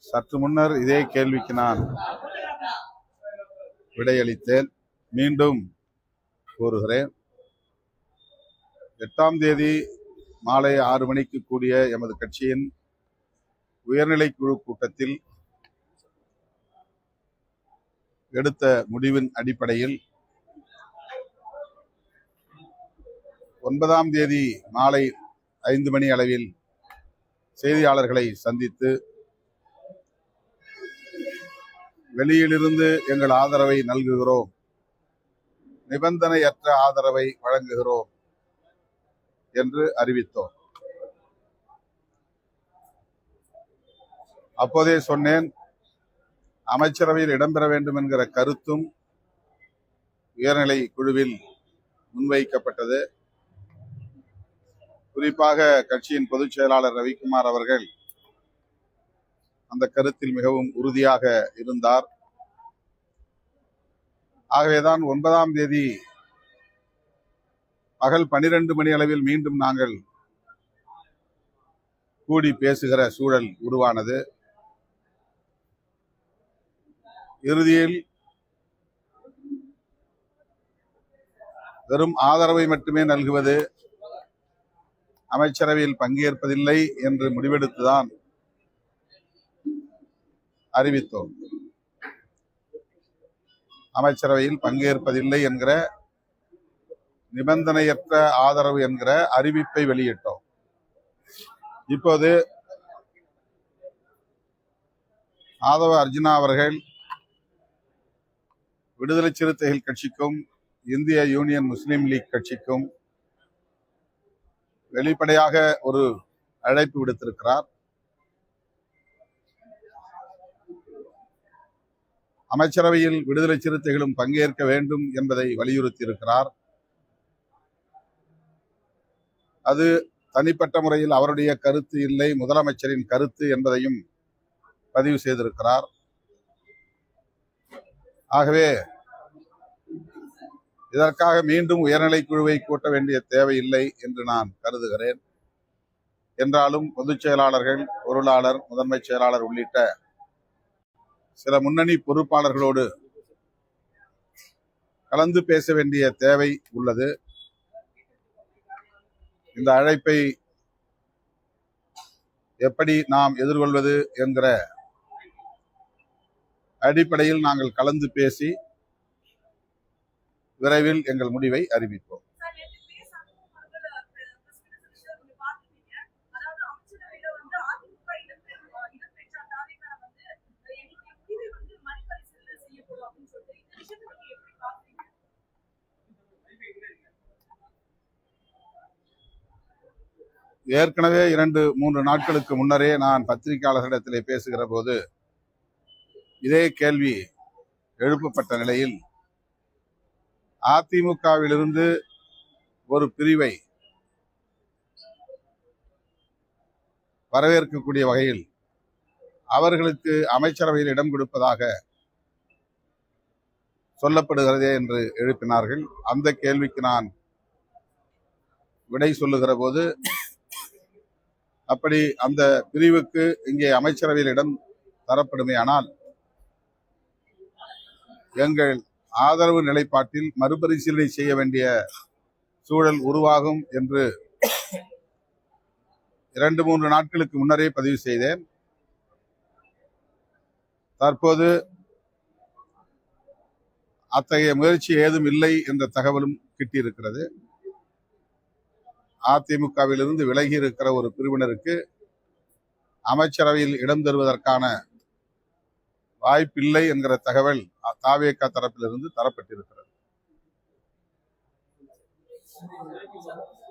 சற்று முன்னர் இதே கேள்விக்கு நான் விடையளித்தேன். மீண்டும் கூறுகிறேன். 8ஆம் தேதி மாலை 6 மணிக்கு கூடிய எமது கட்சியின் உயர்நிலை குழு கூட்டத்தில் எடுத்த முடிவின் அடிப்படையில் 9ஆம் தேதி மாலை 5 மணி அளவில் செய்தியாளர்களை சந்தித்து வெளியிலிருந்து எங்கள் ஆதரவை நல்குகிறோம், நிபந்தனையற்ற ஆதரவை வழங்குகிறோம் என்று அறிவித்தோம். அப்போதே சொன்னேன், அமைச்சரவையில் இடம்பெற வேண்டும் என்கிற கருத்தும் உயர்நிலை குழுவில் முன்வைக்கப்பட்டது. குறிப்பாக கட்சியின் பொதுச் செயலாளர் ரவிக்குமார் அவர்கள் அந்த கருத்தில் மிகவும் உறுதியாக இருந்தார். ஆகவேதான் 9ஆம் தேதி பகல் 12 மணி அளவில் மீண்டும் நாங்கள் கூடி பேசுகிற சூழல் உருவானது. இறுதியில் வெறும் ஆதரவை மட்டுமே நல்குவது, அமைச்சரவையில் பங்கேற்பதில்லை என்று முடிவெடுத்துதான் அறிவித்தோம். அமைச்சரவையில் பங்கேற்பதில்லை என்கிற நிபந்தனையற்ற ஆதரவு என்கிற அறிவிப்பை வெளியிட்டோம். இப்போது ஆதவ அர்ஜுனா அவர்கள் விடுதலை சிறுத்தைகள் கட்சிக்கும் இந்திய யூனியன் முஸ்லீம் லீக் கட்சிக்கும் வெளிப்படையாக ஒரு அழைப்பு விடுத்திருக்கிறார். அமைச்சரவையில் விடுதலை சிறுத்தைகளும் பங்கேற்க வேண்டும் என்பதை வலியுறுத்தி இருக்கிறார். அது தனிப்பட்ட முறையில் அவருடைய கருத்து இல்லை, முதலமைச்சரின் கருத்து என்பதையும் பதிவு செய்திருக்கிறார். ஆகவே இதற்காக மீண்டும் உயர்நிலை குழுவை கூட்ட வேண்டிய தேவையில்லை என்று நான் கருதுகிறேன். என்றாலும் பொதுச் செயலாளர்கள், பொருளாளர், முதன்மை செயலாளர் உள்ளிட்ட சில முன்னணி பொறுப்பாளர்களோடு கலந்து பேச வேண்டிய தேவை உள்ளது. இந்த அழைப்பை எப்படி நாம் எதிர்கொள்வது என்கிற அடிப்படையில் நாங்கள் கலந்து பேசி விரைவில் எங்கள் முடிவை அறிவிப்போம். ஏற்கனவே 2-3 நாட்களுக்கு முன்னரே நான் பத்திரிகையாளர்களிடத்திலே பேசுகிற போது இதே கேள்வி எழுப்பப்பட்ட நிலையில் அதிமுகவிலிருந்து ஒரு பிரிவை வரவேற்கக்கூடிய வகையில் அவர்களுக்கு அமைச்சரவையில் இடம் கொடுப்பதாக சொல்லப்படுகிறதே என்று எழுப்பினார்கள். அந்த கேள்விக்கு நான் விடை சொல்லுகிற போது, அப்படி அந்த பிரிவுக்கு இங்கே அமைச்சரவையில் இடம் தரப்படுமேயானால் எங்கள் ஆதரவு நிலைப்பாட்டில் மறுபரிசீலனை செய்ய வேண்டிய சூழல் உருவாகும் என்று 2-3 நாட்களுக்கு முன்னரே பதிவு செய்தேன். தற்போது அத்தகைய முயற்சி ஏதும் இல்லை என்ற தகவலும் கிட்டியிருக்கிறது. அதிமுகவிலிருந்து விலகி இருக்கிற ஒரு பிரிவினருக்கு அமைச்சரவையில் இடம் தருவதற்கான வாய்ப்பில்லை என்கிற தகவல் தாவேகா தரப்பிலிருந்து தரப்பட்டிருக்கிறது.